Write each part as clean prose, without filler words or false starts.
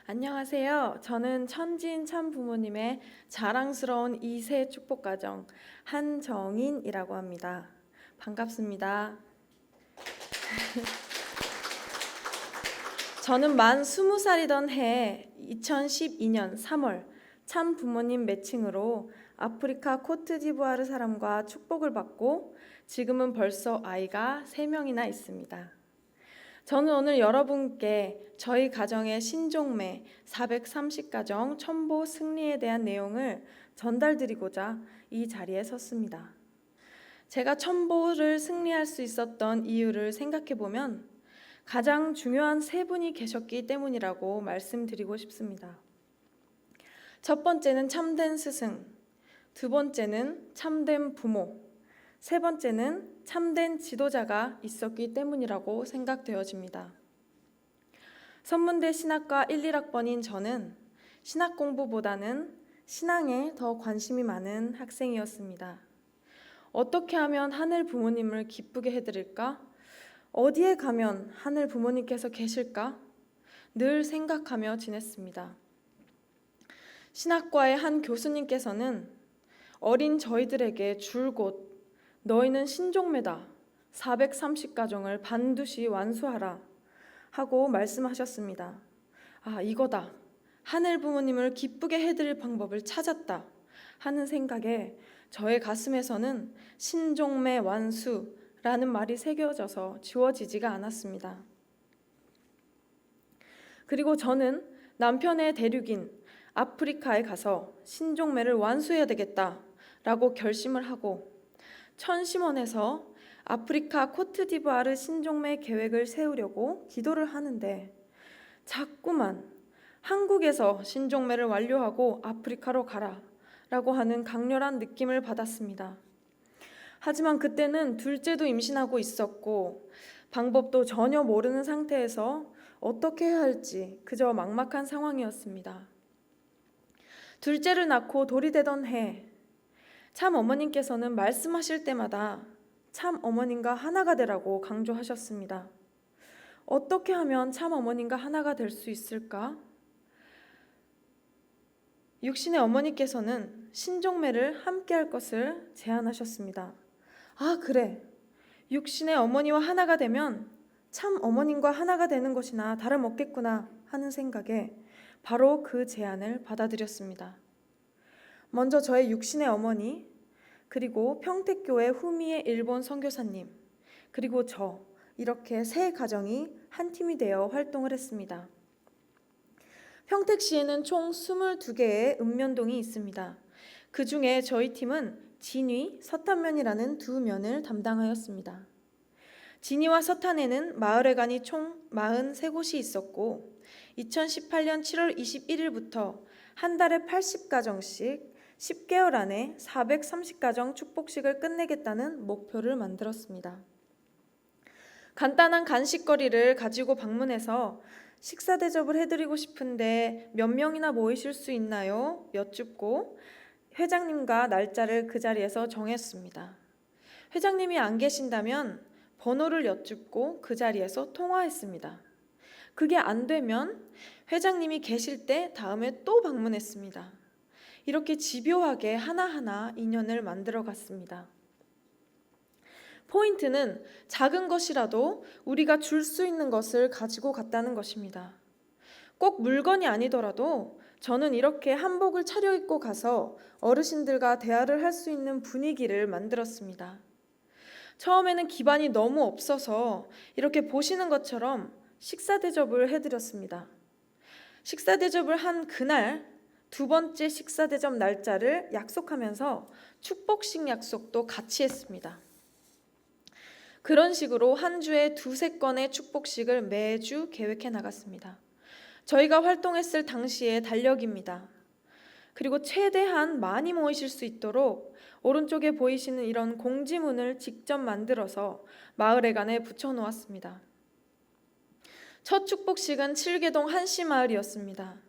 안녕하세요. 저는 천진 참부모님의 자랑스러운 2세 축복가정 한정인이라고 합니다. 반갑습니다. 저는 만 20살이던 해 2012년 3월 참부모님 매칭으로 아프리카 코트디부아르 사람과 축복을 받고 지금은 벌써 아이가 3명이나 있습니다. 저는 오늘 여러분께 저희 가정의 신종매 430가정 첨보 승리에 대한 내용을 전달드리고자 이 자리에 섰습니다. 제가 첨보를 승리할 수 있었던 이유를 생각해보면 가장 중요한 3분이 계셨기 때문이라고 말씀드리고 싶습니다. 첫 번째는 참된 스승, 두 번째는 참된 부모, 세 번째는 참된 지도자가 있었기 때문이라고 생각되어집니다. 선문대 신학과 1, 1학번인 저는 신학 공부보다는 신앙에 더 관심이 많은 학생이었습니다. 어떻게 하면 하늘 부모님을 기쁘게 해드릴까? 어디에 가면 하늘 부모님께서 계실까? 늘 생각하며 지냈습니다. 신학과의 한 교수님께서는 어린 저희들에게 줄곧 너희는 신종매다. 430가정을 반드시 완수하라 하고 말씀하셨습니다. 이거다. 하늘 부모님을 기쁘게 해드릴 방법을 찾았다 하는 생각에 저의 가슴에서는 신종매 완수라는 말이 새겨져서 지워지지가 않았습니다. 그리고 저는 남편의 대륙인 아프리카에 가서 신종매를 완수해야 되겠다라고 결심을 하고 천심원에서 아프리카 코트디부아르 신종매 계획을 세우려고 기도를 하는데 자꾸만 한국에서 신종매를 완료하고 아프리카로 가라 라고 하는 강렬한 느낌을 받았습니다. 하지만 그때는 둘째도 임신하고 있었고 방법도 전혀 모르는 상태에서 어떻게 해야 할지 그저 막막한 상황이었습니다. 둘째를 낳고 돌이 되던 해 참 어머님께서는 말씀하실 때마다 참 어머님과 하나가 되라고 강조하셨습니다. 어떻게 하면 참 어머님과 하나가 될 수 있을까? 육신의 어머니께서는 신종매를 함께 할 것을 제안하셨습니다. 그래. 육신의 어머니와 하나가 되면 참 어머님과 하나가 되는 것이나 다름없겠구나 하는 생각에 바로 그 제안을 받아들였습니다. 먼저 저의 육신의 어머니, 그리고 평택교회 후미의 일본 선교사님, 그리고 저 이렇게 3가정이 한 팀이 되어 활동을 했습니다. 평택시에는 총 22개의 읍면동이 있습니다. 그 중에 저희 팀은 진위, 서탄면이라는 2면을 담당하였습니다. 진위와 서탄에는 마을회관이 총 43곳이 있었고 2018년 7월 21일부터 한 달에 80가정씩 10개월 안에 430가정 축복식을 끝내겠다는 목표를 만들었습니다. 간단한 간식거리를 가지고 방문해서 식사 대접을 해드리고 싶은데 몇 명이나 모이실 수 있나요? 여쭙고 회장님과 날짜를 그 자리에서 정했습니다. 회장님이 안 계신다면 번호를 여쭙고 그 자리에서 통화했습니다. 그게 안 되면 회장님이 계실 때 다음에 또 방문했습니다. 이렇게 집요하게 하나하나 인연을 만들어 갔습니다. 포인트는 작은 것이라도 우리가 줄 수 있는 것을 가지고 갔다는 것입니다. 꼭 물건이 아니더라도 저는 이렇게 한복을 차려입고 가서 어르신들과 대화를 할 수 있는 분위기를 만들었습니다. 처음에는 기반이 너무 없어서 이렇게 보시는 것처럼 식사 대접을 해드렸습니다. 식사 대접을 한 그날 2번째 식사 대접 날짜를 약속하면서 축복식 약속도 같이 했습니다. 그런 식으로 한 주에 2-3건의 축복식을 매주 계획해 나갔습니다. 저희가 활동했을 당시의 달력입니다. 그리고 최대한 많이 모이실 수 있도록 오른쪽에 보이시는 이런 공지문을 직접 만들어서 마을회관에 붙여놓았습니다. 첫 축복식은 칠계동 한씨마을이었습니다.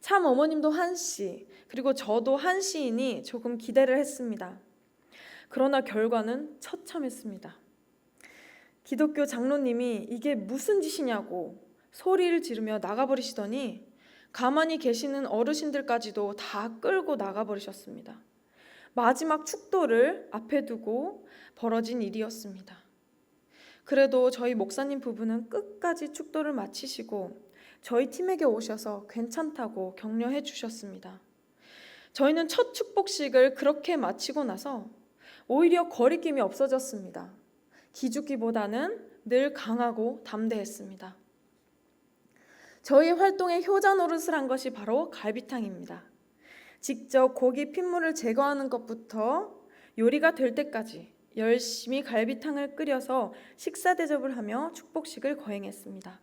참 어머님도 한씨, 그리고 저도 한씨이니 조금 기대를 했습니다. 그러나 결과는 처참했습니다. 기독교 장로님이 이게 무슨 짓이냐고 소리를 지르며 나가버리시더니 가만히 계시는 어르신들까지도 다 끌고 나가버리셨습니다. 마지막 축도를 앞에 두고 벌어진 일이었습니다. 그래도 저희 목사님 부부는 끝까지 축도를 마치시고 저희 팀에게 오셔서 괜찮다고 격려해 주셨습니다. 저희는 첫 축복식을 그렇게 마치고 나서 오히려 거리낌이 없어졌습니다. 기죽기보다는 늘 강하고 담대했습니다. 저희 활동의 효자 노릇을 한 것이 바로 갈비탕입니다. 직접 고기 핏물을 제거하는 것부터 요리가 될 때까지 열심히 갈비탕을 끓여서 식사 대접을 하며 축복식을 거행했습니다.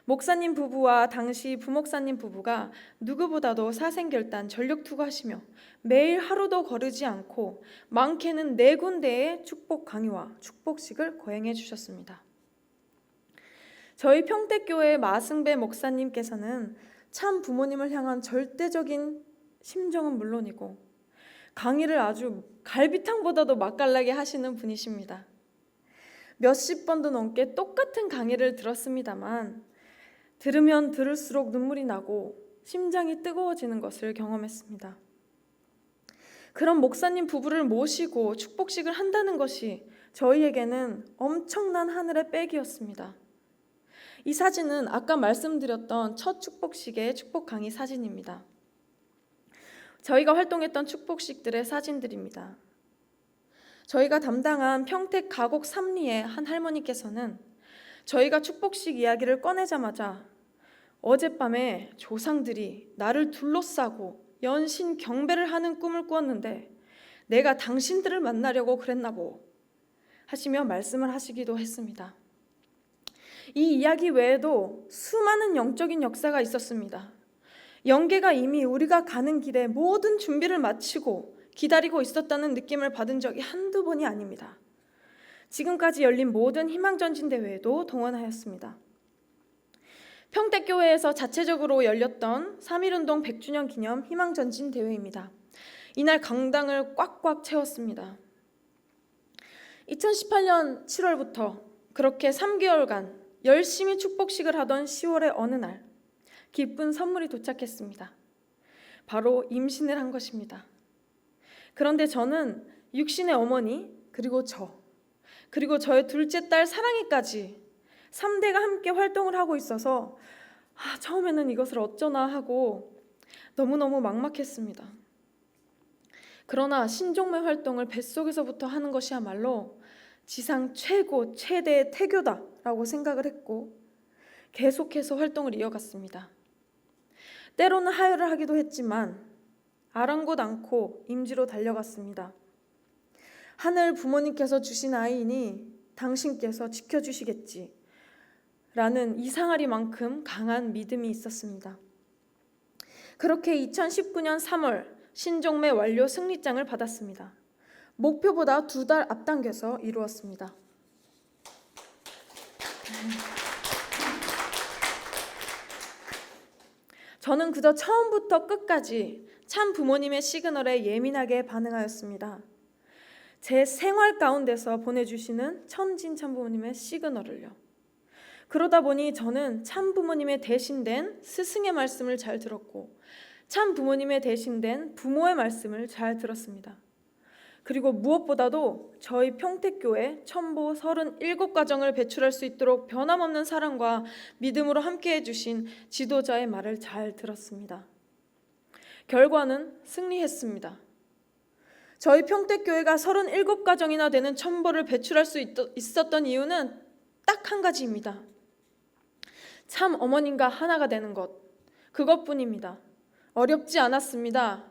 목사님 부부와 당시 부목사님 부부가 누구보다도 사생결단 전력 투구하시며 매일 하루도 거르지 않고 많게는 4군데의 축복 강의와 축복식을 거행해 주셨습니다. 저희 평택교회 마승배 목사님께서는 참 부모님을 향한 절대적인 심정은 물론이고 강의를 아주 갈비탕보다도 맛깔나게 하시는 분이십니다. 몇십 번도 넘게 똑같은 강의를 들었습니다만 들으면 들을수록 눈물이 나고 심장이 뜨거워지는 것을 경험했습니다. 그런 목사님 부부를 모시고 축복식을 한다는 것이 저희에게는 엄청난 하늘의 빽이었습니다. 이 사진은 아까 말씀드렸던 첫 축복식의 축복 강의 사진입니다. 저희가 활동했던 축복식들의 사진들입니다. 저희가 담당한 평택 가곡 삼리의 한 할머니께서는 저희가 축복식 이야기를 꺼내자마자 어젯밤에 조상들이 나를 둘러싸고 연신 경배를 하는 꿈을 꾸었는데 내가 당신들을 만나려고 그랬나보 하시며 말씀을 하시기도 했습니다. 이 이야기 외에도 수많은 영적인 역사가 있었습니다. 영계가 이미 우리가 가는 길에 모든 준비를 마치고 기다리고 있었다는 느낌을 받은 적이 한두 번이 아닙니다. 지금까지 열린 모든 희망전진대회에도 동원하였습니다. 평택교회에서 자체적으로 열렸던 3.1운동 100주년 기념 희망전진대회입니다. 이날 강당을 꽉꽉 채웠습니다. 2018년 7월부터 그렇게 3개월간 열심히 축복식을 하던 10월의 어느 날 기쁜 선물이 도착했습니다. 바로 임신을 한 것입니다. 그런데 저는 육신의 어머니 그리고 그리고 저의 둘째 딸 사랑이까지 3대가 함께 활동을 하고 있어서 처음에는 이것을 어쩌나 하고 너무너무 막막했습니다. 그러나 신종매 활동을 뱃속에서부터 하는 것이야말로 지상 최고 최대의 태교다라고 생각을 했고 계속해서 활동을 이어갔습니다. 때로는 하혈을 하기도 했지만 아랑곳 않고 임지로 달려갔습니다. 하늘 부모님께서 주신 아이이니 당신께서 지켜주시겠지 라는 이상하리만큼 강한 믿음이 있었습니다. 그렇게 2019년 3월 신종매 완료 승리장을 받았습니다. 목표보다 2달 앞당겨서 이루었습니다. 저는 그저 처음부터 끝까지 참 부모님의 시그널에 예민하게 반응하였습니다. 제 생활 가운데서 보내주시는 천진 참 부모님의 시그널을요. 그러다 보니 저는 참 부모님의 대신된 스승의 말씀을 잘 들었고 참 부모님의 대신된 부모의 말씀을 잘 들었습니다. 그리고 무엇보다도 저희 평택교회 첨보 37가정을 배출할 수 있도록 변함없는 사랑과 믿음으로 함께해 주신 지도자의 말을 잘 들었습니다. 결과는 승리했습니다. 저희 평택교회가 37가정이나 되는 첨보를 배출할 수 있었던 이유는 딱 한 가지입니다. 참 어머님과 하나가 되는 것, 그것뿐입니다. 어렵지 않았습니다.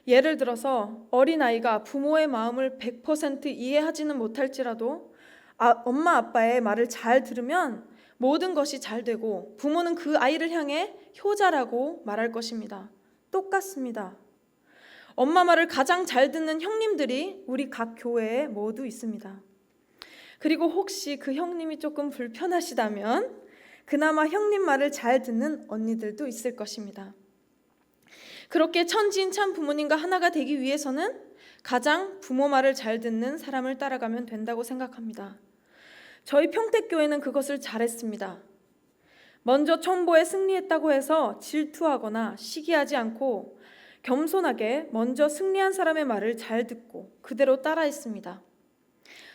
예를 들어서 어린아이가 부모의 마음을 100% 이해하지는 못할지라도 엄마 아빠의 말을 잘 들으면 모든 것이 잘 되고 부모는 그 아이를 향해 효자라고 말할 것입니다. 똑같습니다. 엄마 말을 가장 잘 듣는 형님들이 우리 각 교회에 모두 있습니다. 그리고 혹시 그 형님이 조금 불편하시다면 그나마 형님 말을 잘 듣는 언니들도 있을 것입니다. 그렇게 천지인 참 부모님과 하나가 되기 위해서는 가장 부모 말을 잘 듣는 사람을 따라가면 된다고 생각합니다. 저희 평택교회는 그것을 잘했습니다. 먼저 첨보에 승리했다고 해서 질투하거나 시기하지 않고 겸손하게 먼저 승리한 사람의 말을 잘 듣고 그대로 따라했습니다.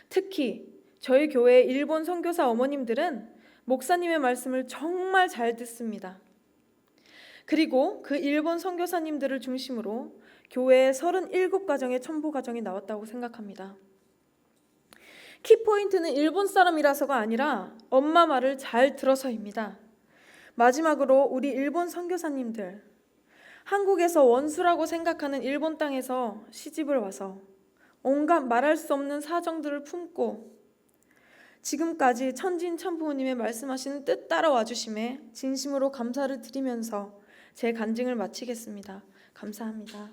특히 저희 교회 일본 선교사 어머님들은 목사님의 말씀을 정말 잘 듣습니다. 그리고 그 일본 선교사님들을 중심으로 교회에 37가정의 첨보 가정이 나왔다고 생각합니다. 키포인트는 일본 사람이라서가 아니라 엄마 말을 잘 들어서입니다. 마지막으로 우리 일본 선교사님들, 한국에서 원수라고 생각하는 일본 땅에서 시집을 와서 온갖 말할 수 없는 사정들을 품고 지금까지 천진천부모님의 말씀하시는 뜻 따라와 주심에 진심으로 감사를 드리면서 제 간증을 마치겠습니다. 감사합니다.